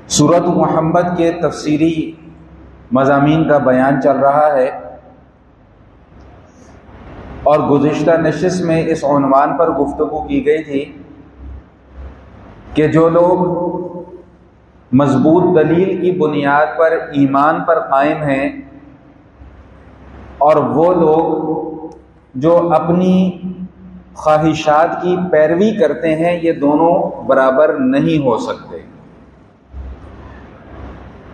سورۃ محمد کے تفسیری مضامین کا بیان چل رہا ہے، اور گزشتہ نشست میں اس عنوان پر گفتگو کی گئی تھی کہ جو لوگ مضبوط دلیل کی بنیاد پر ایمان پر قائم ہیں اور وہ لوگ جو اپنی خواہشات کی پیروی کرتے ہیں، یہ دونوں برابر نہیں ہو سکتے۔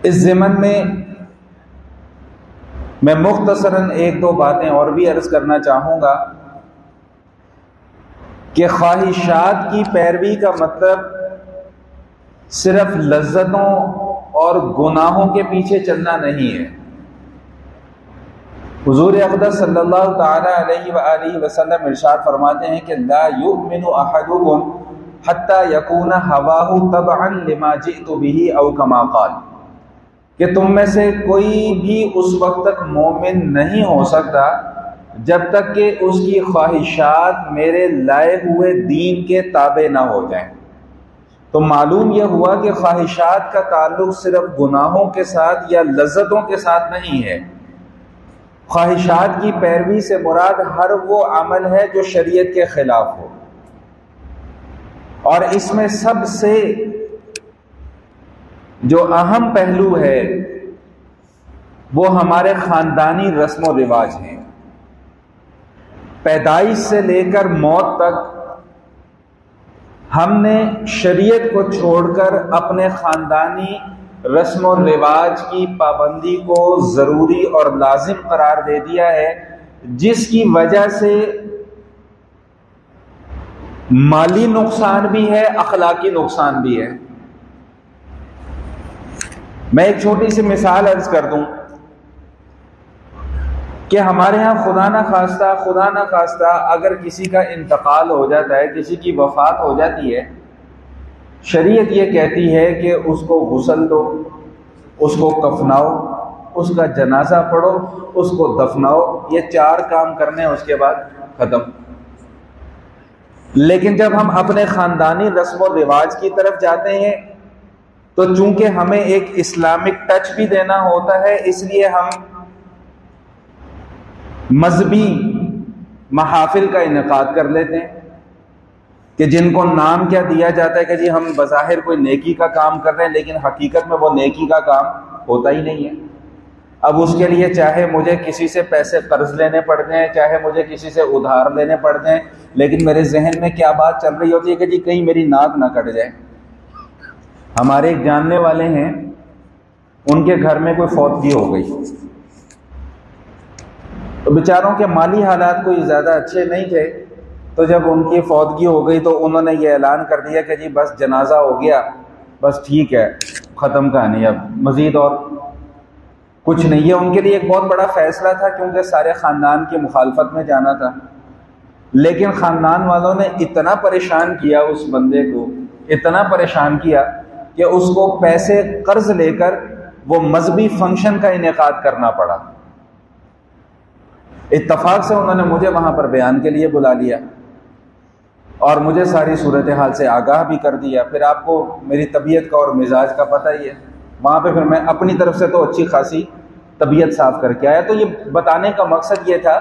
اس ضمن میں مختصراً ایک دو باتیں اور بھی عرض کرنا چاہوں گا کہ خواہشات کی پیروی کا مطلب صرف لذتوں اور گناہوں کے پیچھے چلنا نہیں ہے۔ حضور اقدس صلی اللہ تعالی علیہ وآلہ وسلم ارشاد فرماتے ہیں کہ لا یؤمن احدکم حتی یکون ہواہ تبعا لما جئت بہ او کما قال، کہ تم میں سے کوئی بھی اس وقت تک مومن نہیں ہو سکتا جب تک کہ اس کی خواہشات میرے لائے ہوئے دین کے تابع نہ ہو جائیں۔ تو معلوم یہ ہوا کہ خواہشات کا تعلق صرف گناہوں کے ساتھ یا لذتوں کے ساتھ نہیں ہے۔ خواہشات کی پیروی سے مراد ہر وہ عمل ہے جو شریعت کے خلاف ہو، اور اس میں سب سے جو اہم پہلو ہے وہ ہمارے خاندانی رسم و رواج ہیں۔ پیدائش سے لے کر موت تک ہم نے شریعت کو چھوڑ کر اپنے خاندانی رسم و رواج کی پابندی کو ضروری اور لازم قرار دے دیا ہے، جس کی وجہ سے مالی نقصان بھی ہے، اخلاقی نقصان بھی ہے۔ میں ایک چھوٹی سی مثال عرض کر دوں کہ ہمارے ہاں خدا نہ خواستہ اگر کسی کا انتقال ہو جاتا ہے، کسی کی وفات ہو جاتی ہے، شریعت یہ کہتی ہے کہ اس کو غسل دو، اس کو کفناؤ، اس کا جنازہ پڑھو، اس کو دفناؤ، یہ 4 کام کرنے ہیں، اس کے بعد ختم۔ لیکن جب ہم اپنے خاندانی رسم و رواج کی طرف جاتے ہیں تو چونکہ ہمیں ایک اسلامک ٹچ بھی دینا ہوتا ہے، اس لیے ہم مذہبی محافل کا انعقاد کر لیتے ہیں کہ جن کو نام کیا دیا جاتا ہے کہ جی ہم بظاہر کوئی نیکی کا کام کر رہے ہیں، لیکن حقیقت میں وہ نیکی کا کام ہوتا ہی نہیں ہے۔ اب اس کے لیے چاہے مجھے کسی سے پیسے قرض لینے پڑتے ہیں، چاہے مجھے کسی سے ادھار لینے پڑتے ہیں، لیکن میرے ذہن میں کیا بات چل رہی ہوتی ہے کہ جی کہیں میری ناک نہ کٹ جائے۔ ہمارے ایک جاننے والے ہیں، ان کے گھر میں کوئی فوتگی ہو گئی، تو بیچاروں کے مالی حالات کوئی زیادہ اچھے نہیں تھے، تو جب ان کی فوتگی ہو گئی تو انہوں نے یہ اعلان کر دیا کہ جی بس جنازہ ہو گیا، بس ٹھیک ہے، ختم کہانی، اب مزید اور کچھ نہیں۔ یہ ان کے لیے ایک بہت بڑا فیصلہ تھا کیونکہ سارے خاندان کی مخالفت میں جانا تھا، لیکن خاندان والوں نے اتنا پریشان کیا اس بندے کو، اتنا پریشان کیا کہ اس کو پیسے قرض لے کر وہ مذہبی فنکشن کا انعقاد کرنا پڑا۔ اتفاق سے انہوں نے مجھے وہاں پر بیان کے لیے بلا لیا اور مجھے ساری صورتحال سے آگاہ بھی کر دیا۔ پھر آپ کو میری طبیعت کا اور مزاج کا پتہ ہی ہے، وہاں پہ پھر میں اپنی طرف سے تو اچھی خاصی طبیعت صاف کر کے آیا۔ تو یہ بتانے کا مقصد یہ تھا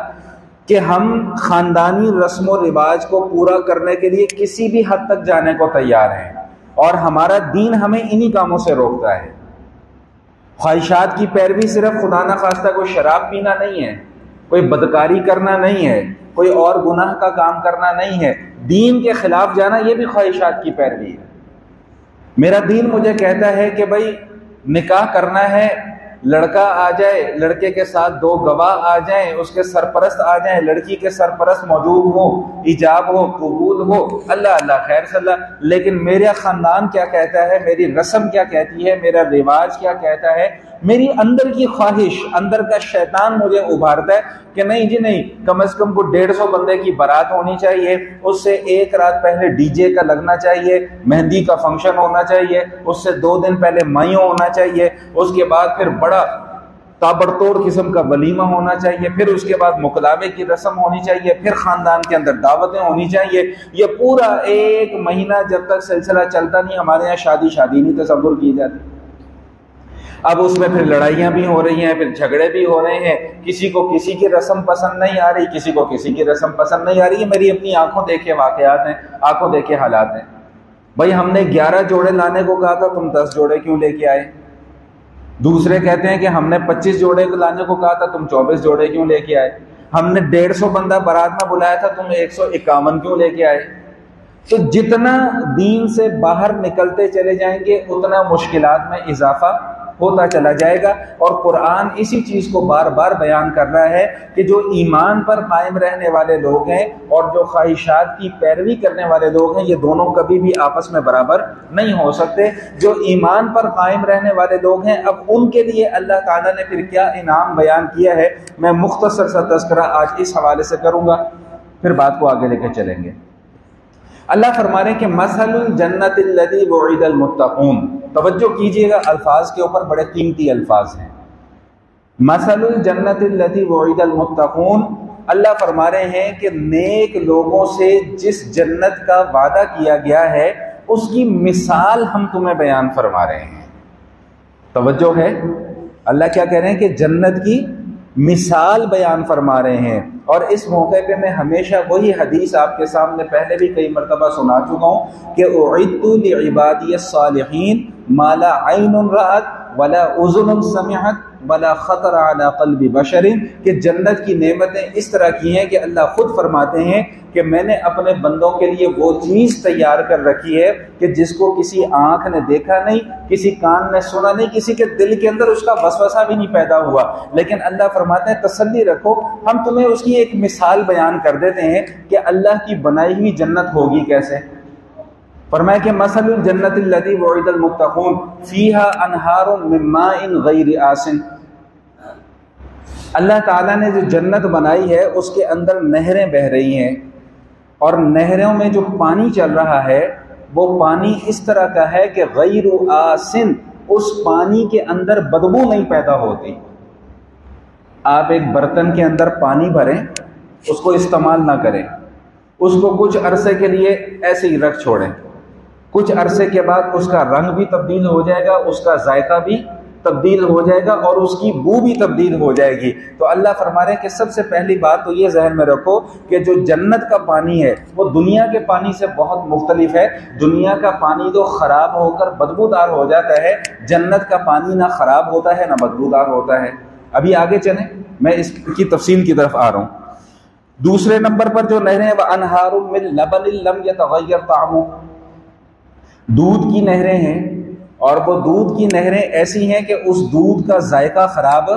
کہ ہم خاندانی رسم و رواج کو پورا کرنے کے لیے کسی بھی حد تک جانے کو تیار ہیں، اور ہمارا دین ہمیں انہی کاموں سے روکتا ہے۔ خواہشات کی پیروی صرف خدا نخواستہ کوئی شراب پینا نہیں ہے، کوئی بدکاری کرنا نہیں ہے، کوئی اور گناہ کا کام کرنا نہیں ہے، دین کے خلاف جانا یہ بھی خواہشات کی پیروی ہے۔ میرا دین مجھے کہتا ہے کہ بھائی نکاح کرنا ہے، لڑکا آ جائے، لڑکے کے ساتھ 2 گواہ آ جائیں، اس کے سرپرست آ جائیں، لڑکی کے سرپرست موجود ہو، ایجاب ہو، قبول ہو، اللہ اللہ خیر صلی اللہ۔ لیکن میرا خاندان کیا کہتا ہے، میری رسم کیا کہتی ہے، میرا رواج کیا کہتا ہے، میری اندر کی خواہش، اندر کا شیطان مجھے ابھارتا ہے کہ نہیں جی نہیں، کم از کم کو 150 بندے کی بارات ہونی چاہیے، اس سے 1 رات پہلے ڈی جے کا لگنا چاہیے، مہندی کا فنکشن ہونا چاہیے، اس سے 2 دن پہلے مائیوں ہونا چاہیے، اس کے بعد پھر بڑا تابڑتوڑ قسم کا ولیمہ ہونا چاہیے، پھر اس کے بعد مقلابے کی رسم ہونی چاہیے، پھر خاندان کے اندر دعوتیں ہونی چاہیے. یہ پورا 1 مہینہ جب تک سلسلہ چلتا نہیں، ہمارے یہاں شادی نہیں تصور کی جاتی. اب اس میں پھر لڑائیاں بھی ہو رہی ہیں، پھر جھگڑے بھی ہو رہے ہیں، کسی کو کسی کی رسم پسند نہیں آ رہی، کسی کو کسی کی رسم پسند نہیں آ رہی. یہ میری اپنی آنکھوں دیکھے واقعات ہیں، آنکھوں دیکھے حالات ہیں. بھائی ہم نے 11 جوڑے لانے کو کہا تھا، تم 10 جوڑے کیوں لے کے آئے؟ دوسرے کہتے ہیں کہ ہم نے 25 جوڑے لانے کو کہا تھا، تم 24 جوڑے کیوں لے کے آئے؟ ہم نے 150 بندہ بارات میں بلایا تھا، تم 151 کیوں لے کے آئے؟ تو جتنا دین سے باہر نکلتے چلے جائیں گے اتنا مشکلات میں اضافہ ہوتا چلا جائے گا. اور قرآن اسی چیز کو بار بار بیان کر رہا ہے کہ جو ایمان پر قائم رہنے والے لوگ ہیں اور جو خواہشات کی پیروی کرنے والے لوگ ہیں، یہ دونوں کبھی بھی آپس میں برابر نہیں ہو سکتے. جو ایمان پر قائم رہنے والے لوگ ہیں، اب ان کے لیے اللہ تعالیٰ نے پھر کیا انعام بیان کیا ہے، میں مختصر سا تذکرہ آج اس حوالے سے کروں گا، پھر بات کو آگے لے کے چلیں گے. اللہ فرما رہے ہیں کہ مثل الجنت الذی وعد المتقون. توجہ کیجئے گا، الفاظ کے اوپر بڑے قیمتی الفاظ ہیں. مثل الجنت الذی وعد المتقون، اللہ فرما رہے ہیں کہ نیک لوگوں سے جس جنت کا وعدہ کیا گیا ہے اس کی مثال ہم تمہیں بیان فرما رہے ہیں. توجہ ہے، اللہ کیا کہہ رہے ہیں کہ جنت کی مثال بیان فرما رہے ہیں. اور اس موقع پہ میں ہمیشہ وہی حدیث آپ کے سامنے پہلے بھی کئی مرتبہ سنا چکا ہوں کہ اعدت لعبادی الصالحین ما لا عین رأت ولا اذن سمعت ولا خطر علی قلب بشر، کہ جنت کی نعمتیں اس طرح کی ہیں کہ اللہ خود فرماتے ہیں کہ میں نے اپنے بندوں کے لیے وہ چیز تیار کر رکھی ہے کہ جس کو کسی آنکھ نے دیکھا نہیں، کسی کان نے سنا نہیں، کسی کے دل کے اندر اس کا وسوسہ بھی نہیں پیدا ہوا. لیکن اللہ فرماتے ہیں تسلی رکھو، ہم تمہیں اس کی ایک مثال بیان کر دیتے ہیں کہ اللہ کی بنائی ہوئی جنت ہوگی کیسے. فرمایا کہ مثل الجنت الذی وعد المتقون فیہا انہار من ماء غیر آسن. اللہ تعالیٰ نے جو جنت بنائی ہے اس کے اندر نہریں بہہ رہی ہیں، اور نہروں میں جو پانی چل رہا ہے وہ پانی اس طرح کا ہے کہ غیر آسن، اس پانی کے اندر بدبو نہیں پیدا ہوتی. آپ ایک برتن کے اندر پانی بھریں، اس کو استعمال نہ کریں، اس کو کچھ عرصے کے لیے ایسے ہی رکھ چھوڑیں، کچھ عرصے کے بعد اس کا رنگ بھی تبدیل ہو جائے گا، اس کا ذائقہ بھی تبدیل ہو جائے گا، اور اس کی بو بھی تبدیل ہو جائے گی. تو اللہ فرما رہے ہیں کہ سب سے پہلی بات تو یہ ذہن میں رکھو کہ جو جنت کا پانی ہے وہ دنیا کے پانی سے بہت مختلف ہے. دنیا کا پانی تو خراب ہو کر بدبودار ہو جاتا ہے، جنت کا پانی نہ خراب ہوتا ہے نہ بدبودار ہوتا ہے. ابھی آگے چلیں، میں اس کی تفصیل کی طرف آ رہا ہوں. دوسرے نمبر پر جو نہریں وَأَنْهَارٌ مِّن لَبَنٍ لَّمْ يَتَغَيَّرْ طَعْمُهُ، دودھ کی نہریں ہیں، اور وہ دودھ کی نہریں ایسی ہیں کہ اس دودھ کا ذائقہ خراب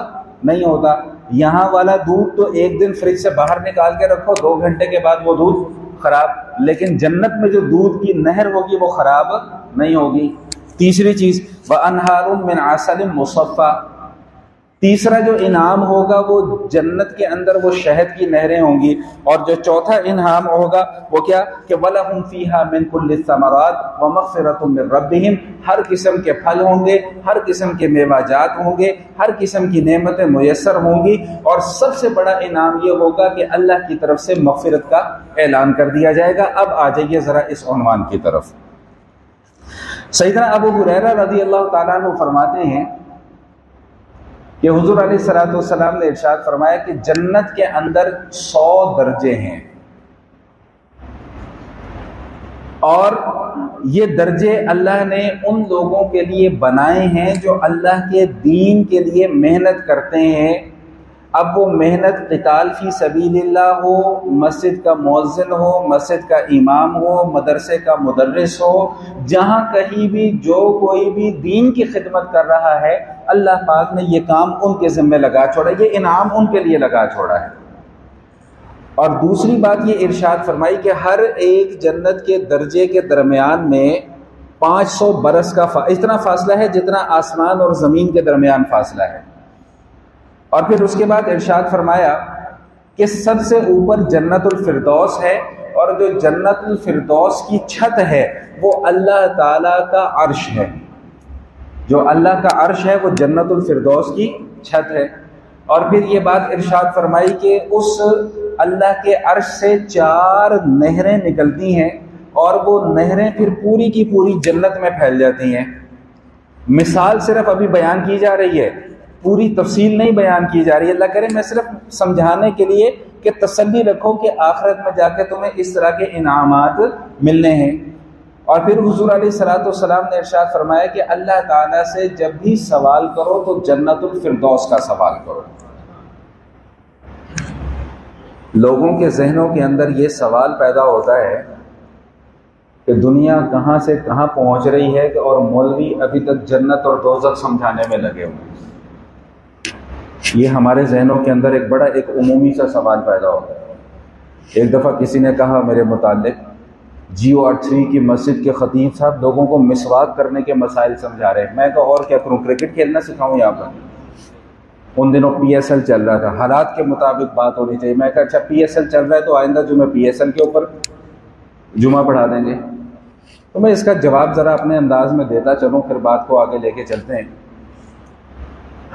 نہیں ہوتا. یہاں والا دودھ تو ایک دن فریج سے باہر نکال کے رکھو، 2 گھنٹے کے بعد وہ دودھ خراب، لیکن جنت میں جو دودھ کی نہر ہوگی وہ خراب نہیں ہوگی. تیسری چیز وَأَنْهَارٌ مِّنْ عَسَلٍ مُّصَفًّى، تیسرا جو انعام ہوگا وہ جنت کے اندر وہ شہد کی نہریں ہوں گی. اور جو چوتھا انعام ہوگا وہ کیا کہ وَلَهُمْ فِيهَا مِنْ كُلِّ الثَّمَرَاتِ وَمَغْفِرَةٌ مِّن رَّبِّهِمْ، ہر قسم کے پھل ہوں گے، ہر قسم کے میوہ جات ہوں گے، ہر قسم کی نعمتیں میسر ہوں گی. اور سب سے بڑا انعام یہ ہوگا کہ اللہ کی طرف سے مغفرت کا اعلان کر دیا جائے گا. اب آ جائیے ذرا اس عنوان کی طرف. سیدنا ابو ہریرہ رضی اللہ تعالیٰ عنہ فرماتے ہیں کہ حضور علیہ الصلوۃ والسلام نے ارشاد فرمایا کہ جنت کے اندر 100 درجے ہیں، اور یہ درجے اللہ نے ان لوگوں کے لیے بنائے ہیں جو اللہ کے دین کے لیے محنت کرتے ہیں. اب وہ محنت قتال فی سبیل اللہ ہو، مسجد کا مؤذن ہو، مسجد کا امام ہو، مدرسے کا مدرس ہو، جہاں کہیں بھی جو کوئی بھی دین کی خدمت کر رہا ہے، اللہ پاک نے یہ کام ان کے ذمہ لگا چھوڑا، یہ انعام ان کے لیے لگا چھوڑا ہے. اور دوسری بات یہ ارشاد فرمائی کہ ہر ایک جنت کے درجے کے درمیان میں 500 برس کا اتنا فاصلہ ہے جتنا آسمان اور زمین کے درمیان فاصلہ ہے. اور پھر اس کے بعد ارشاد فرمایا کہ سب سے اوپر جنت الفردوس ہے، اور جو جنت الفردوس کی چھت ہے وہ اللہ تعالیٰ کا عرش ہے. جو اللہ کا عرش ہے وہ جنت الفردوس کی چھت ہے۔ اور پھر یہ بات ارشاد فرمائی کہ اس اللہ کے عرش سے 4 نہریں نکلتی ہیں اور وہ نہریں پھر پوری کی پوری جنت میں پھیل جاتی ہیں۔ مثال صرف ابھی بیان کی جا رہی ہے، پوری تفصیل نہیں بیان کی جا رہی ہے۔ اللہ کرے میں صرف سمجھانے کے لیے کہ تسلی رکھو کہ آخرت میں جا کے تمہیں اس طرح کے انعامات ملنے ہیں۔ اور پھر حضور علیہ الصلوۃ والسلام نے ارشاد فرمایا کہ اللہ تعالیٰ سے جب بھی سوال کرو تو جنت الفردوس کا سوال کرو۔ لوگوں کے ذہنوں کے اندر یہ سوال پیدا ہوتا ہے کہ دنیا کہاں سے کہاں پہنچ رہی ہے اور مولوی ابھی تک جنت اور دوزخ سمجھانے میں لگے ہوئے ہیں۔ یہ ہمارے ذہنوں کے اندر ایک عمومی سا سوال پیدا ہوتا ہے۔ ایک دفعہ کسی نے کہا میرے متعلق، جیو 3 کی مسجد کے خطیب صاحب لوگوں کو مسواک کرنے کے مسائل سمجھا رہے ہیں۔ میں کہا اور کیا کروں، کرکٹ کھیلنا سکھاؤں یہاں پر؟ ان دنوں PSL چل رہا تھا، حالات کے مطابق بات ہونی چاہیے۔ میں کہا اچھا PSL چل رہا ہے تو آئندہ جمعہ PSL کے اوپر جمعہ پڑھا دیں گے۔ تو میں اس کا جواب ذرا اپنے انداز میں دیتا چلوں، پھر بات کو آگے لے کے چلتے ہیں۔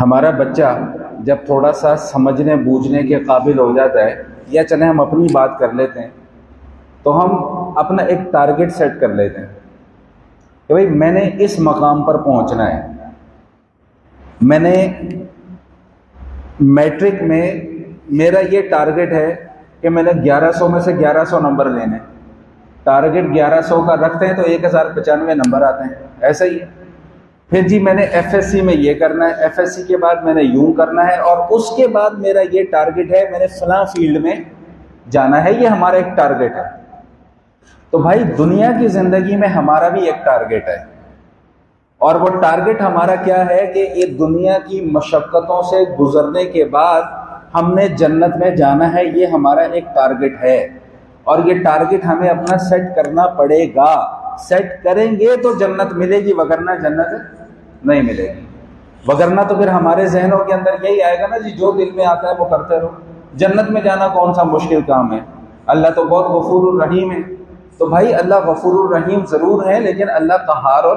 ہمارا بچہ جب تھوڑا سا سمجھنے بوجھنے کے قابل ہو جاتا ہے، یا چلیں ہم اپنی بات کر لیتے ہیں، تو ہم اپنا ایک ٹارگٹ سیٹ کر لیتے ہیں کہ بھئی میں نے اس مقام پر پہنچنا ہے۔ میں نے میٹرک میں میرا یہ ٹارگٹ ہے کہ میں نے 1100 میں سے 1100 نمبر لینے۔ ٹارگٹ 1100 کا رکھتے ہیں تو 1095 نمبر آتے ہیں، ایسا ہی ہے۔ پھر جی میں نے FSC میں یہ کرنا ہے، FSC کے بعد میں نے یوں کرنا ہے، اور اس کے بعد میرا یہ ٹارگٹ ہے میں نے فلاں فیلڈ میں جانا ہے۔ یہ ہمارا ایک ٹارگٹ ہے۔ تو بھائی دنیا کی زندگی میں ہمارا بھی ایک ٹارگٹ ہے، اور وہ ٹارگٹ ہمارا کیا ہے کہ یہ دنیا کی مشقتوں سے گزرنے کے بعد ہم نے جنت میں جانا ہے۔ یہ ہمارا ایک ٹارگٹ ہے، اور یہ ٹارگٹ ہمیں اپنا سیٹ کرنا پڑے گا۔ سیٹ کریں گے تو جنت ملے گی، وگرنہ جنت نہیں ملے گی۔ وگرنہ تو پھر ہمارے ذہنوں کے اندر یہی آئے گا نا جی جو دل میں آتا ہے وہ کرتے رہو، جنت میں جانا کون سا مشکل کام ہے، اللہ تو بہت غفور الرحیم ہے۔ تو بھائی اللہ غفور الرحیم ضرور ہے، لیکن اللہ قہار اور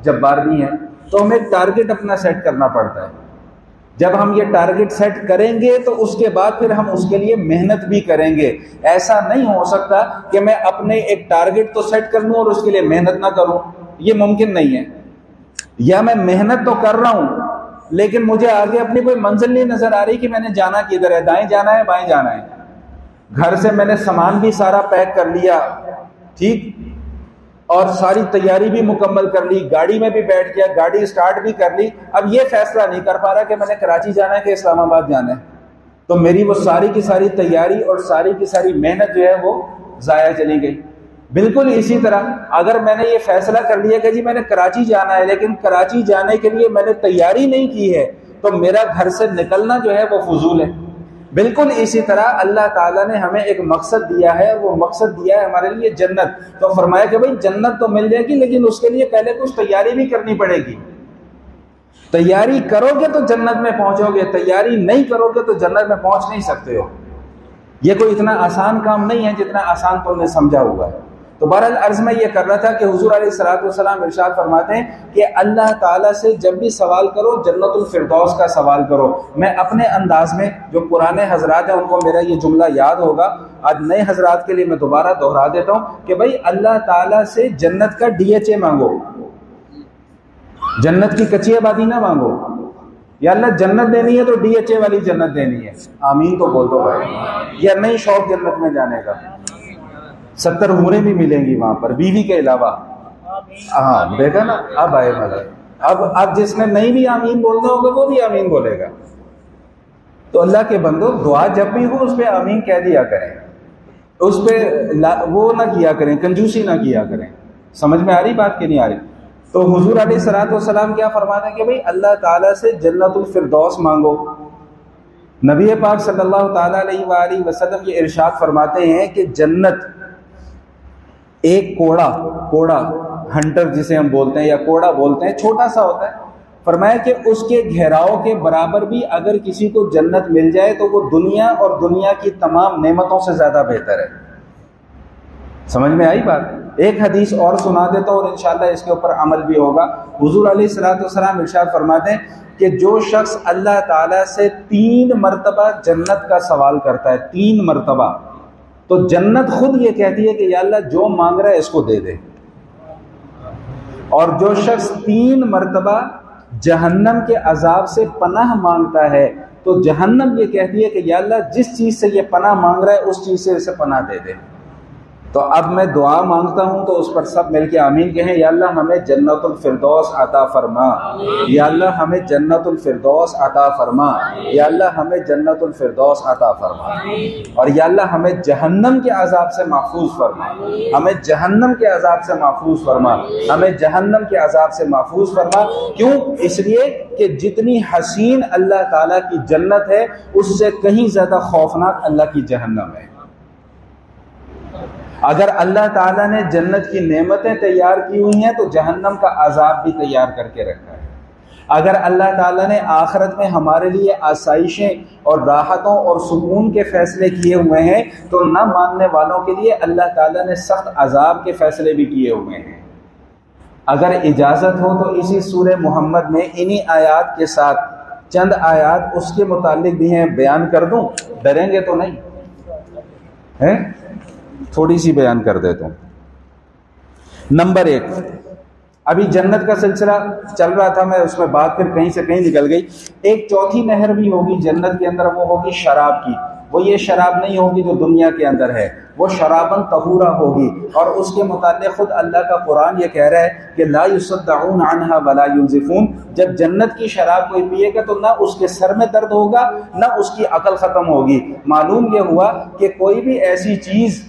جبار بھی ہے۔ تو ہمیں ٹارگٹ اپنا سیٹ کرنا پڑتا ہے۔ جب ہم یہ ٹارگٹ سیٹ کریں گے تو اس کے بعد پھر ہم اس کے لیے محنت بھی کریں گے۔ ایسا نہیں ہو سکتا کہ میں اپنے ایک ٹارگٹ تو سیٹ کر لوں اور اس کے لیے محنت نہ کروں، یہ ممکن نہیں ہے۔ یا میں محنت تو کر رہا ہوں لیکن مجھے آگے اپنی کوئی منزل نہیں نظر آ رہی کہ میں نے جانا کدھر ہے، دائیں جانا ہے بائیں جانا ہے۔ گھر سے میں نے سامان بھی سارا پیک کر لیا، ٹھیک، اور ساری تیاری بھی مکمل کر لی، گاڑی میں بھی بیٹھ گیا، گاڑی اسٹارٹ بھی کر لی، اب یہ فیصلہ نہیں کر پا رہا کہ میں نے کراچی جانا ہے کہ اسلام آباد جانا ہے۔ تو میری وہ ساری کی ساری تیاری اور ساری کی ساری محنت جو ہے وہ ضائع چلی گئی۔ بالکل اسی طرح اگر میں نے یہ فیصلہ کر لیا کہ جی میں نے کراچی جانا ہے، لیکن کراچی جانے کے لیے میں نے تیاری نہیں کی ہے، تو میرا گھر سے نکلنا جو ہے وہ فضول ہے۔ بالکل اسی طرح اللہ تعالیٰ نے ہمیں ایک مقصد دیا ہے، وہ مقصد دیا ہے ہمارے لیے جنت۔ تو فرمایا کہ بھئی جنت تو مل جائے گی لیکن اس کے لیے پہلے کچھ تیاری بھی کرنی پڑے گی۔ تیاری کرو گے تو جنت میں پہنچو گے، تیاری نہیں کرو گے تو جنت میں پہنچ نہیں سکتے ہو۔ یہ کوئی اتنا آسان کام نہیں ہے جتنا آسان تم نے سمجھا ہوا ہے۔ تو بہرحال عرض میں یہ کر رہا تھا کہ حضور علیہ الصلوۃ والسلام ارشاد فرماتے ہیں کہ اللہ تعالیٰ سے جب بھی سوال کرو جنت الفردوس کا سوال کرو۔ میں اپنے انداز میں، جو پرانے حضرات ہیں ان کو میرا یہ جملہ یاد ہوگا، آج نئے حضرات کے لیے میں دوبارہ دہرا دیتا ہوں کہ بھائی اللہ تعالیٰ سے جنت کا DHA مانگو، جنت کی کچی آبادی نہ مانگو۔ یا اللہ جنت دینی ہے تو DHA والی جنت دینی ہے، آمین تو بول دو بھائی، یا نہیں شوق جنت میں جانے کا، 70 عمریں بھی ملیں گی وہاں پر بیوی کے علاوہ۔ ہاں دیکھا نا، اب آئے مزہ۔ اب جس نے نہیں بھی آمین بولنا ہوگا وہ بھی آمین بولے گا۔ تو اللہ کے بندو دعا جب بھی ہو اس پہ آمین کہہ دیا کریں، اس پہ وہ نہ کیا کریں، کنجوسی نہ کیا کریں۔ سمجھ میں آ رہی بات کہ نہیں آ رہی؟ تو حضور علیہ الصلوۃ والسلام کیا فرماتے ہیں کہ بھئی اللہ تعالیٰ سے جنت الفردوس مانگو۔ نبی پاک صلی اللہ تعالیٰ علیہ وآلہ وسلم یہ ارشاد فرماتے ہیں کہ جنت ایک کوڑا ہنٹر جسے ہم بولتے ہیں یا کوڑا بولتے ہیں، چھوٹا سا ہوتا ہے۔ فرمایا کہ اس کے گھیراؤ کے برابر بھی اگر کسی کو جنت مل جائے تو وہ دنیا اور دنیا کی تمام نعمتوں سے زیادہ بہتر ہے۔ سمجھ میں آئی بات؟ ایک حدیث اور سنا دیتا ہوں اور انشاءاللہ اس کے اوپر عمل بھی ہوگا۔ حضور علیہ الصلوۃ والسلام ارشاد فرماتے ہیں کہ جو شخص اللہ تعالیٰ سے 3 مرتبہ جنت کا سوال کرتا ہے، 3 مرتبہ، تو جنت خود یہ کہتی ہے کہ یا اللہ جو مانگ رہا ہے اس کو دے دے۔ اور جو شخص 3 مرتبہ جہنم کے عذاب سے پناہ مانگتا ہے تو جہنم یہ کہتی ہے کہ یا اللہ جس چیز سے یہ پناہ مانگ رہا ہے اس چیز سے اسے پناہ دے دے۔ تو اب میں دعا مانگتا ہوں تو اس پر سب مل کے آمین کہیں، یا اللہ ہمیں جنت الفردوس عطا فرما، یا اللہ ہمیں جنت الفردوس عطا فرما، یا اللہ ہمیں جنت الفردوس عطا فرما، اور یا اللہ ہمیں جہنم کے عذاب سے محفوظ فرما، ہمیں جہنم کے عذاب سے محفوظ فرما، ہمیں جہنم کے عذاب سے محفوظ فرما۔ کیوں؟ اس لیے کہ جتنی حسین اللہ تعالیٰ کی جنت ہے اس سے کہیں زیادہ خوفناک اللہ کی جہنم ہے۔ اگر اللہ تعالیٰ نے جنت کی نعمتیں تیار کی ہوئی ہیں تو جہنم کا عذاب بھی تیار کر کے رکھا ہے۔ اگر اللہ تعالیٰ نے آخرت میں ہمارے لیے آسائشیں اور راحتوں اور سکون کے فیصلے کیے ہوئے ہیں تو نہ ماننے والوں کے لیے اللہ تعالیٰ نے سخت عذاب کے فیصلے بھی کیے ہوئے ہیں۔ اگر اجازت ہو تو اسی سورہ محمد میں انہی آیات کے ساتھ چند آیات اس کے متعلق بھی ہیں، بیان کر دوں؟ ڈریں گے تو نہیں ہیں؟ تھوڑی سی بیان کر دیتا ہوں۔ نمبر 1، ابھی جنت کا سلسلہ چل رہا تھا، میں اس میں بات پھر کہیں سے کہیں نکل گئی۔ ایک چوتھی نہر بھی ہوگی جنت کے اندر، وہ ہوگی شراب کی۔ وہ یہ شراب نہیں ہوگی جو دنیا کے اندر ہے، وہ شرابن طہورا ہوگی، اور اس کے متعلق خود اللہ کا قرآن یہ کہہ رہا ہے کہ لا یصدعون عنہا ولا ینزفون۔ جب جنت کی شراب کوئی پیے گا تو نہ اس کے سر میں درد ہوگا نہ اس کی عقل ختم ہوگی۔ معلوم یہ ہوا کہ کوئی بھی ایسی چیز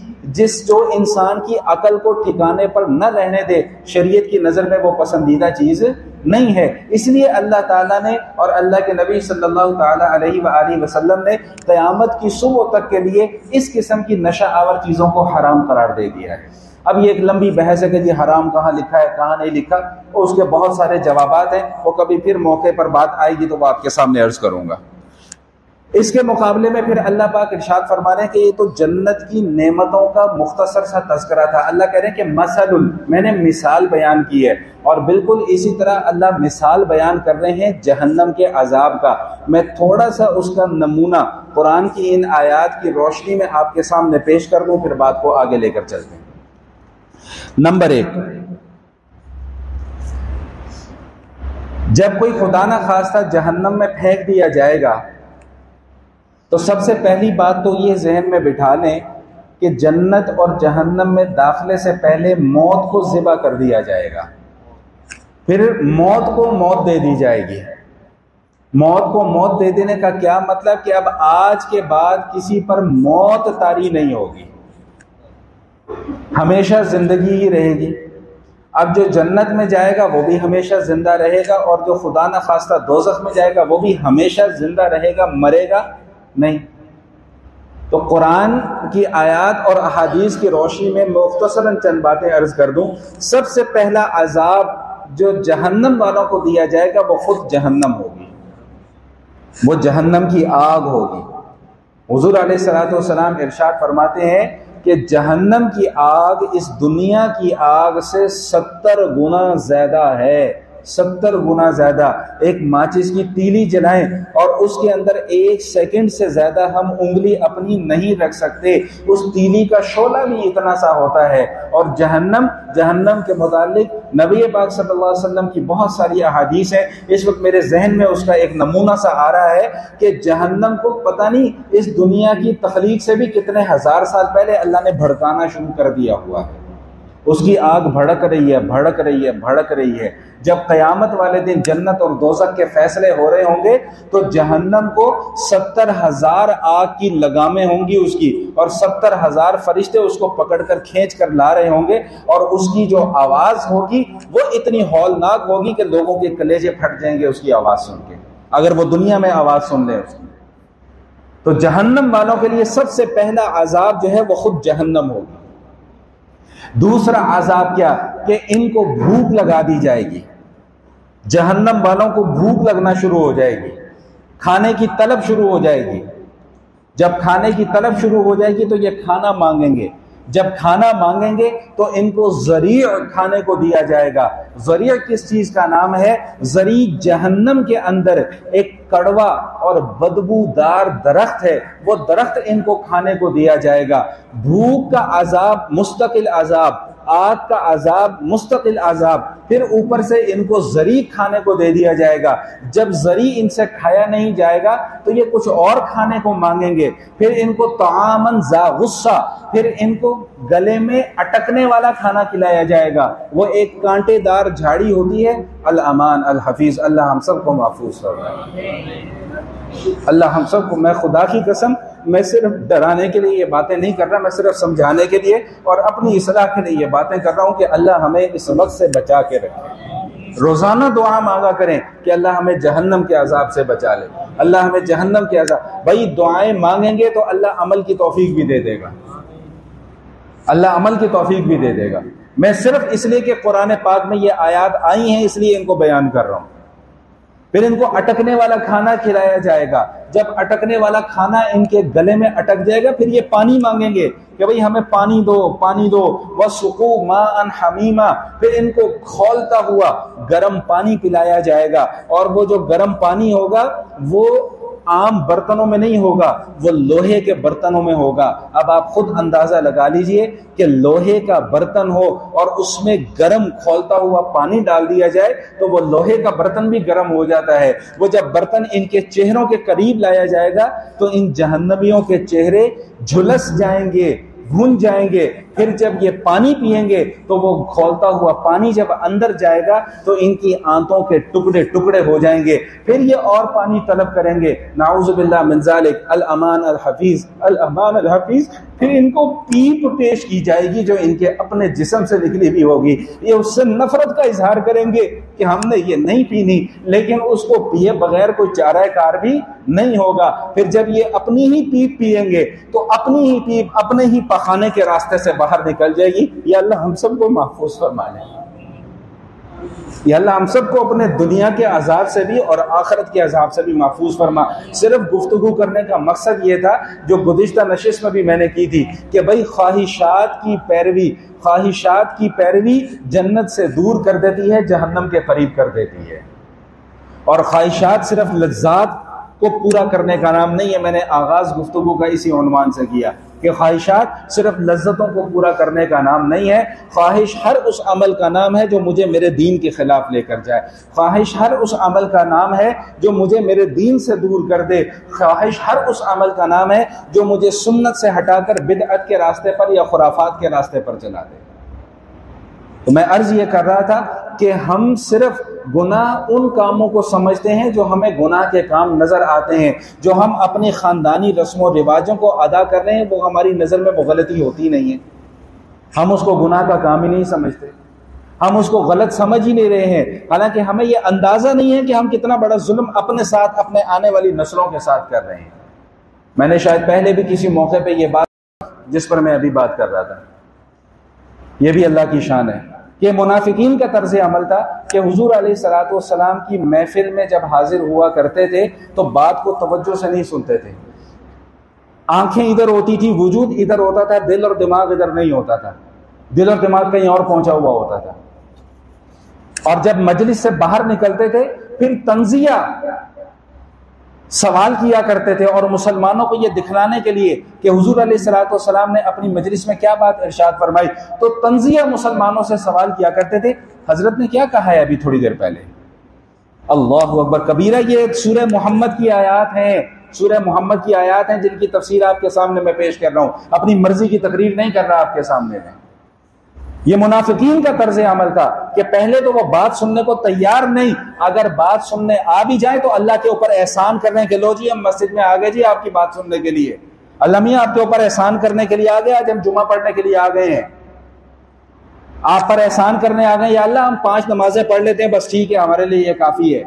جو انسان کی عقل کو ٹھکانے پر نہ رہنے دے، شریعت کی نظر میں وہ پسندیدہ چیز نہیں ہے۔ اس لیے اللہ تعالیٰ نے اور اللہ کے نبی صلی اللہ تعالیٰ علیہ وآلہ وسلم نے قیامت کی صبح تک کے لیے اس قسم کی نشہ آور چیزوں کو حرام قرار دے دیا ہے۔ اب یہ ایک لمبی بحث ہے کہ یہ حرام کہاں لکھا ہے کہاں نہیں لکھا، اور اس کے بہت سارے جوابات ہیں، وہ کبھی پھر موقع پر بات آئے گی تو وہ آپ کے سامنے عرض کروں گا۔ اس کے مقابلے میں پھر اللہ پاک ارشاد فرما رہے ہیں کہ یہ تو جنت کی نعمتوں کا مختصر سا تذکرہ تھا۔ اللہ کہہ رہے ہیں کہ مثل، میں نے مثال بیان کی ہے، اور بالکل اسی طرح اللہ مثال بیان کر رہے ہیں جہنم کے عذاب کا۔ میں تھوڑا سا اس کا نمونہ قرآن کی ان آیات کی روشنی میں آپ کے سامنے پیش کر دوں، پھر بات کو آگے لے کر چلتے ہیں۔ نمبر 1، جب کوئی خدا نہ خواستہ جہنم میں پھینک دیا جائے گا تو سب سے پہلی بات تو یہ ذہن میں بٹھا لیں کہ جنت اور جہنم میں داخلے سے پہلے موت کو ذبح کر دیا جائے گا، پھر موت کو موت دے دی جائے گی۔ موت کو موت دے دینے کا کیا مطلب کہ اب آج کے بعد کسی پر موت طاری نہیں ہوگی، ہمیشہ زندگی ہی رہے گی۔ اب جو جنت میں جائے گا وہ بھی ہمیشہ زندہ رہے گا، اور جو خدا نہ خواستہ دوزخ میں جائے گا وہ بھی ہمیشہ زندہ رہے گا، مرے گا نہیں۔ تو قرآن کی آیات اور احادیث کی روشنی میں مختصراً چند باتیں عرض کر دوں۔ سب سے پہلا عذاب جو جہنم والوں کو دیا جائے گا وہ خود جہنم ہوگی، وہ جہنم کی آگ ہوگی۔ حضور علیہ الصلوۃ والسلام ارشاد فرماتے ہیں کہ جہنم کی آگ اس دنیا کی آگ سے 70 گنا زیادہ ہے، 70 گنا زیادہ۔ ایک ماچس کی تیلی جلائیں اور اس کے اندر 1 سیکنڈ سے زیادہ ہم انگلی اپنی نہیں رکھ سکتے، اس تیلی کا شعلہ بھی اتنا سا ہوتا ہے۔ اور جہنم کے متعلق نبی پاک صلی اللہ علیہ وسلم کی بہت ساری احادیث ہیں۔ اس وقت میرے ذہن میں اس کا ایک نمونہ سا آ رہا ہے کہ جہنم کو پتہ نہیں اس دنیا کی تخلیق سے بھی کتنے ہزار سال پہلے اللہ نے بھڑکانا شروع کر دیا ہوا ہے۔ اس کی آگ بھڑک رہی ہے، بھڑک رہی ہے، بھڑک رہی ہے۔ جب قیامت والے دن جنت اور دوزخ کے فیصلے ہو رہے ہوں گے تو جہنم کو 70,000 آگ کی لگامیں ہوں گی اس کی، اور 70,000 فرشتے اس کو پکڑ کر کھینچ کر لا رہے ہوں گے، اور اس کی جو آواز ہوگی وہ اتنی ہولناک ہوگی کہ لوگوں کے کلیجے پھٹ جائیں گے اس کی آواز سن کے، اگر وہ دنیا میں آواز سن لیں اس کی۔ تو جہنم والوں کے لیے سب سے پہلا عذاب جو ہے وہ خود جہنم ہوگی۔ دوسرا عذاب کیا کہ ان کو بھوک لگا دی جائے گی، جہنم والوں کو بھوک لگنا شروع ہو جائے گی، کھانے کی طلب شروع ہو جائے گی۔ جب کھانے کی طلب شروع ہو جائے گی تو یہ کھانا مانگیں گے، جب کھانا مانگیں گے تو ان کو ذریع کھانے کو دیا جائے گا۔ ذریع کس چیز کا نام ہے؟ ذریع جہنم کے اندر ایک کڑوا اور بدبودار درخت ہے، وہ درخت ان کو کھانے کو دیا جائے گا۔ بھوک کا عذاب مستقل عذاب، آگ کا عذاب مستقل عذاب، پھر اوپر سے ان کو ذریع کھانے کو دے دیا جائے گا۔ جب ذریع ان سے کھایا نہیں جائے گا تو یہ کچھ اور کھانے کو مانگیں گے، پھر ان کو طعامن ذا غصہ، پھر ان کو گلے میں اٹکنے والا کھانا کھلایا جائے گا۔ وہ ایک کانٹے دار جھاڑی ہوتی ہے، الامان الحفیظ، اللہ ہم سب کو محفوظ فرمائے۔ اللہ ہم سب کو، میں خدا کی قسم میں صرف ڈرانے کے لیے یہ باتیں نہیں کر رہا، میں صرف سمجھانے کے لیے اور اپنی اصلاح کے لیے یہ باتیں کر رہا ہوں کہ اللہ ہمیں اس وقت سے بچا کے رکھے۔ روزانہ دعا مانگا کریں کہ اللہ ہمیں جہنم کے عذاب سے بچا لے، اللہ ہمیں جہنم کے عذاب۔ بھائی دعائیں مانگیں گے تو اللہ عمل کی توفیق بھی دے دے گا، اللہ عمل کی توفیق بھی دے دے گا۔ میں صرف اس لیے کہ قرآن پاک میں یہ آیات آئی ہیں اس لیے ان کو بیان کر رہا ہوں۔ پھر ان کو اٹکنے والا کھانا کھلایا جائے گا۔ جب اٹکنے والا کھانا ان کے گلے میں اٹک جائے گا پھر یہ پانی مانگیں گے کہ بھئی ہمیں پانی دو، پانی دو۔ وَسُقُوا مَاءً حَمِيمًا، پھر ان کو کھولتا ہوا گرم پانی پلایا جائے گا، اور وہ جو گرم پانی ہوگا وہ عام برتنوں میں نہیں ہوگا، وہ لوہے کے برتنوں میں ہوگا۔ اب آپ خود اندازہ لگا لیجئے کہ لوہے کا برتن ہو اور اس میں گرم کھولتا ہوا پانی ڈال دیا جائے تو وہ لوہے کا برتن بھی گرم ہو جاتا ہے۔ وہ جب برتن ان کے چہروں کے قریب لایا جائے گا تو ان جہنمیوں کے چہرے جھلس جائیں گے، بھون جائیں گے۔ پھر جب یہ پانی پیئیں گے تو وہ کھولتا ہوا پانی جب اندر جائے گا تو ان کی آنتوں کے ٹکڑے ٹکڑے ہو جائیں گے، پھر یہ اور پانی طلب کریں گے۔ نعوذ باللہ من ذالک، الامان الحفیظ، الامان الحفیظ۔ پھر ان کو پیپ پیش کی جائے گی جو ان کے اپنے جسم سے نکلی بھی ہوگی، یہ اس سے نفرت کا اظہار کریں گے کہ ہم نے یہ نہیں پینی، لیکن اس کو پیے بغیر کوئی چارہ کار بھی نہیں ہوگا۔ پھر جب یہ اپنی ہی پیپ پیئیں گے تو اپنی ہی پیپ اپنے ہی پخانے کے راستے سے باہر نکل جائے گی۔ یا اللہ ہم سب کو محفوظ فرما لے، یا اللہ ہم سب کو اپنے دنیا کے عذاب سے بھی اور آخرت کے عذاب سے بھی محفوظ فرما۔ صرف گفتگو کرنے کا مقصد یہ تھا جو گزشتہ نشست میں بھی میں نے کی تھی کہ بھئی خواہشات کی پیروی جنت سے دور کر دیتی ہے، جہنم کے قریب کر دیتی ہے۔ اور خواہشات صرف لذات کو پورا کرنے کا نام نہیں ہے، میں نے آغاز گفتگو کا اسی عنوان سے کیا کہ خواہشات صرف لذتوں کو پورا کرنے کا نام نہیں ہے۔ خواہش ہر اس عمل کا نام ہے جو مجھے میرے دین کے خلاف لے کر جائے، خواہش ہر اس عمل کا نام ہے جو مجھے میرے دین سے دور کر دے، خواہش ہر اس عمل کا نام ہے جو مجھے سنت سے ہٹا کر بدعت کے راستے پر یا خرافات کے راستے پر چلا دے۔ تو میں عرض یہ کر رہا تھا کہ ہم صرف گناہ ان کاموں کو سمجھتے ہیں جو ہمیں گناہ کے کام نظر آتے ہیں، جو ہم اپنی خاندانی رسم و رواجوں کو ادا کر رہے ہیں وہ ہماری نظر میں وہ غلطی ہوتی نہیں ہے، ہم اس کو گناہ کا کام ہی نہیں سمجھتے، ہم اس کو غلط سمجھ ہی نہیں رہے ہیں، حالانکہ ہمیں یہ اندازہ نہیں ہے کہ ہم کتنا بڑا ظلم اپنے ساتھ اپنے آنے والی نسلوں کے ساتھ کر رہے ہیں۔ میں نے شاید پہلے بھی کسی موقع پہ یہ بات جس پر میں ابھی بات کر رہا تھا، یہ بھی اللہ کی شان ہے کہ منافقین کا طرز عمل تھا کہ حضور علیہ الصلوۃ والسلام کی محفل میں جب حاضر ہوا کرتے تھے تو بات کو توجہ سے نہیں سنتے تھے، آنکھیں ادھر ہوتی تھی، وجود ادھر ہوتا تھا، دل اور دماغ ادھر نہیں ہوتا تھا، دل اور دماغ کہیں اور پہنچا ہوا ہوتا تھا۔ اور جب مجلس سے باہر نکلتے تھے پھر تنزیہ سوال کیا کرتے تھے، اور مسلمانوں کو یہ دکھلانے کے لیے کہ حضور علیہ الصلوۃ والسلام نے اپنی مجلس میں کیا بات ارشاد فرمائی تو تنزیہ مسلمانوں سے سوال کیا کرتے تھے، حضرت نے کیا کہا ہے ابھی تھوڑی دیر پہلے، اللہ اکبر کبیرہ۔ یہ سورہ محمد کی آیات ہیں، سورہ محمد کی آیات ہیں جن کی تفسیر آپ کے سامنے میں پیش کر رہا ہوں، اپنی مرضی کی تقریر نہیں کر رہا آپ کے سامنے میں۔ یہ منافقین کا طرز عمل تھا کہ پہلے تو وہ بات سننے کو تیار نہیں، اگر بات سننے آ بھی جائے تو اللہ کے اوپر احسان کرنے کے لو جی ہم مسجد میں آ گئے جی آپ کی بات سننے کے لیے، اللہ میاں آپ کے اوپر احسان کرنے کے لیے آ گئے، آج ہم جمعہ پڑھنے کے لیے آ گئے ہیں، آپ پر احسان کرنے آ گئے، یا اللہ ہم 5 نمازیں پڑھ لیتے ہیں بس ٹھیک ہے ہمارے لیے یہ کافی ہے۔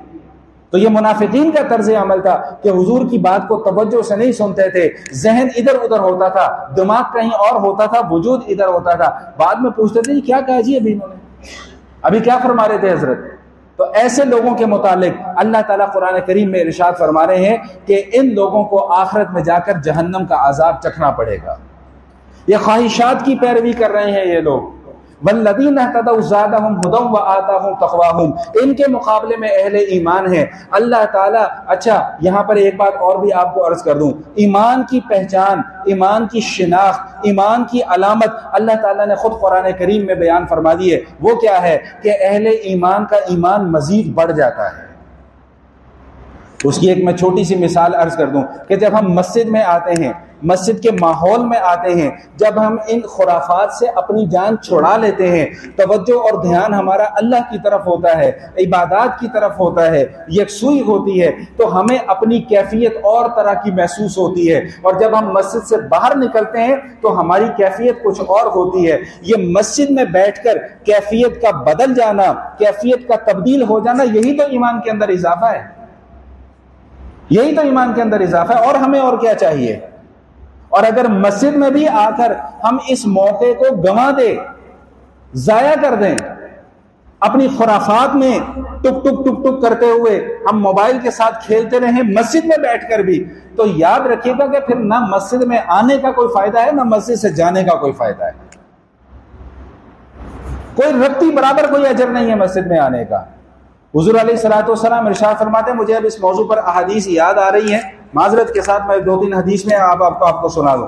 تو یہ منافقین کا طرز عمل تھا کہ حضور کی بات کو توجہ سے نہیں سنتے تھے، ذہن ادھر ادھر ہوتا تھا، دماغ کہیں اور ہوتا تھا، وجود ادھر ہوتا تھا، بعد میں پوچھتے تھے کیا کہا جی ابھی انہوں نے، ابھی کیا فرما رہے تھے حضرت۔ تو ایسے لوگوں کے متعلق اللہ تعالیٰ قرآن کریم میں ارشاد فرما رہے ہیں کہ ان لوگوں کو آخرت میں جا کر جہنم کا عذاب چکھنا پڑے گا۔ یہ خواہشات کی پیروی کر رہے ہیں یہ لوگ. والذین اہتدوا زادہم ھدی وآتاہم تقواہم، ان کے مقابلے میں اہل ایمان ہیں. اللہ تعالیٰ، اچھا یہاں پر ایک بات اور بھی آپ کو عرض کر دوں، ایمان کی پہچان، ایمان کی شناخت، ایمان کی علامت اللہ تعالیٰ نے خود قرآن کریم میں بیان فرما دی ہے. وہ کیا ہے کہ اہل ایمان کا ایمان مزید بڑھ جاتا ہے. اس کی ایک میں چھوٹی سی مثال عرض کر دوں کہ جب ہم مسجد میں آتے ہیں، مسجد کے ماحول میں آتے ہیں، جب ہم ان خرافات سے اپنی جان چھڑا لیتے ہیں، توجہ اور دھیان ہمارا اللہ کی طرف ہوتا ہے، عبادات کی طرف ہوتا ہے، یکسوئی ہوتی ہے، تو ہمیں اپنی کیفیت اور طرح کی محسوس ہوتی ہے. اور جب ہم مسجد سے باہر نکلتے ہیں تو ہماری کیفیت کچھ اور ہوتی ہے. یہ مسجد میں بیٹھ کر کیفیت کا بدل جانا، کیفیت کا تبدیل ہو جانا، یہی تو ایمان کے اندر اضافہ ہے. یہی تو ایمان کے اندر اضافہ ہے. اور ہمیں اور کیا چاہیے؟ اور اگر مسجد میں بھی آ کر ہم اس موقع کو گنوا دیں، ضائع کر دیں، اپنی خرافات میں ٹک ٹک ٹک ٹک کرتے ہوئے ہم موبائل کے ساتھ کھیلتے رہیں مسجد میں بیٹھ کر بھی، تو یاد رکھیے گا کہ پھر نہ مسجد میں آنے کا کوئی فائدہ ہے، نہ مسجد سے جانے کا کوئی فائدہ ہے. کوئی رتی برابر کوئی اجر نہیں ہے مسجد میں آنے کا. حضور علیہ الصلوۃ والسلام ارشاد فرماتے ہیں، مجھے اب اس موضوع پر احادیث یاد آ رہی ہیں، معذرت کے ساتھ میں 2-3 حدیث میں آپ کو سنا دوں.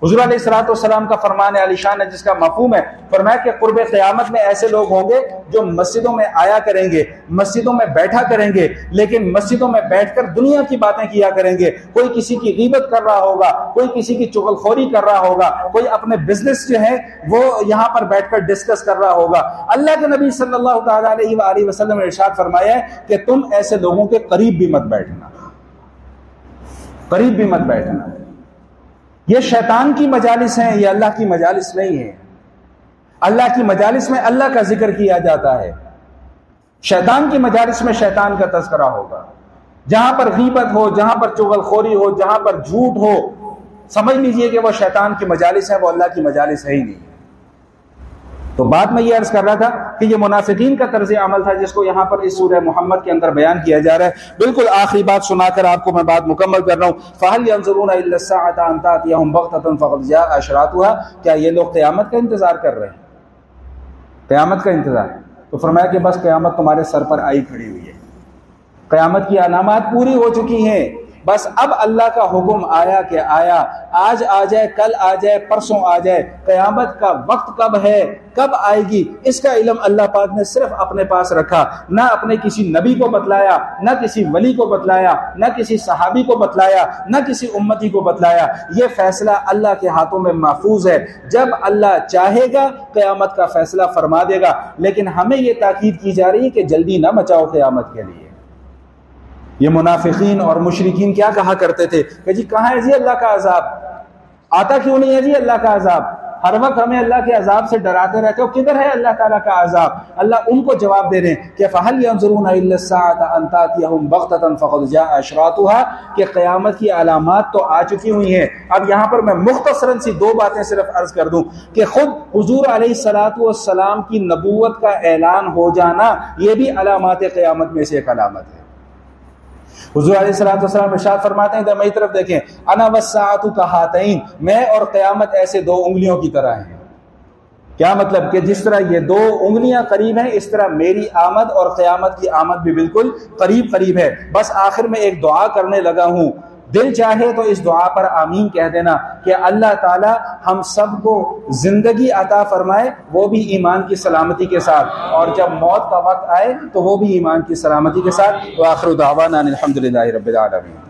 حضور علیہ الصلوۃ والسلام کا فرمان علی شان ہے جس کا مفہوم ہے، فرمایا کہ قرب قیامت میں ایسے لوگ ہوں گے جو مسجدوں میں آیا کریں گے، مسجدوں میں بیٹھا کریں گے، لیکن مسجدوں میں بیٹھ کر دنیا کی باتیں کیا کریں گے. کوئی کسی کی غیبت کر رہا ہوگا، کوئی کسی کی چغل خوری کر رہا ہوگا، کوئی اپنے بزنس جو ہے وہ یہاں پر بیٹھ کر ڈسکس کر رہا ہوگا. اللہ کے نبی صلی اللہ تعالی علیہ وآلہ وسلم نے ارشاد فرمایا ہے کہ تم ایسے لوگوں کے قریب بھی مت بیٹھنا، قریب بھی مت بیٹھنا. یہ شیطان کی مجالس ہیں، یہ اللہ کی مجالس نہیں ہے. اللہ کی مجالس میں اللہ کا ذکر کیا جاتا ہے. شیطان کی مجالس میں شیطان کا تذکرہ ہوگا. جہاں پر غیبت ہو، جہاں پر چغل خوری ہو، جہاں پر جھوٹ ہو، سمجھ لیجئے کہ وہ شیطان کی مجالس ہے، وہ اللہ کی مجالس ہے ہی نہیں. تو بات میں یہ عرض کر رہا تھا کہ یہ منافقین کا طرز عمل تھا جس کو یہاں پر اس سورہ محمد کے اندر بیان کیا جا رہا ہے. بالکل آخری بات سنا کر آپ کو میں بات مکمل کر رہا ہوں. فَهَلْ يَنظُرُونَ إِلَّا السَّاعَةَ أَن تَأْتِيَهُمْ بَغْتَةً فَقَدْ جَاءَ أَشْرَاطُهَا، کیا یہ لوگ قیامت کا انتظار کر رہے ہیں؟ قیامت کا انتظار. تو فرمایا کہ بس قیامت تمہارے سر پر آئی کھڑی ہوئی ہے، قیامت کی علامات پوری ہو چکی ہیں، بس اب اللہ کا حکم آیا کہ آیا، آج آ جائے، کل آ جائے، پرسوں آ جائے. قیامت کا وقت کب ہے، کب آئے گی، اس کا علم اللہ پاک نے صرف اپنے پاس رکھا. نہ اپنے کسی نبی کو بتلایا، نہ کسی ولی کو بتلایا، نہ کسی صحابی کو بتلایا، نہ کسی امتی کو بتلایا. یہ فیصلہ اللہ کے ہاتھوں میں محفوظ ہے. جب اللہ چاہے گا قیامت کا فیصلہ فرما دے گا. لیکن ہمیں یہ تاکید کی جا رہی ہے کہ جلدی نہ مچاؤ قیامت کے لیے. یہ منافقین اور مشرکین کیا کہا کرتے تھے کہ جی کہاں ہے جی اللہ کا عذاب، آتا کیوں نہیں ہے جی اللہ کا عذاب، ہر وقت ہمیں اللہ کے عذاب سے ڈراتے رہتے ہو، کدھر ہے اللہ تعالیٰ کا عذاب؟ اللہ ان کو جواب دے رہے ہیں کہ فَهَلْ يَنظُرُونَ إِلَّا السَّاعَةَ أَن تَأْتِيَهُمْ بَغْتَةً فَقَدْ جَاءَ أَشْرَاطُهَا، کہ قیامت کی علامات تو آ چکی ہوئی ہیں. اب یہاں پر میں مختصراً سی 2 باتیں صرف عرض کر دوں کہ خود حضور علیہ الصلوۃ والسلام کی نبوت کا اعلان ہو جانا یہ بھی علامات قیامت میں سے ایک علامت ہے. حضور علیہ الصلوۃ والسلام ارشاد فرماتے ہیں، میری طرف دیکھیں، انا والساعۃ کہاتین، میں اور قیامت ایسے 2 انگلیوں کی طرح ہیں. کیا مطلب کہ جس طرح یہ 2 انگلیاں قریب ہیں، اس طرح میری آمد اور قیامت کی آمد بھی بالکل قریب قریب ہے. بس آخر میں ایک دعا کرنے لگا ہوں، دل چاہے تو اس دعا پر آمین کہہ دینا کہ اللہ تعالی ہم سب کو زندگی عطا فرمائے، وہ بھی ایمان کی سلامتی کے ساتھ، اور جب موت کا وقت آئے تو وہ بھی ایمان کی سلامتی کے ساتھ. وآخر دعوانا الحمدللہ رب العالمین.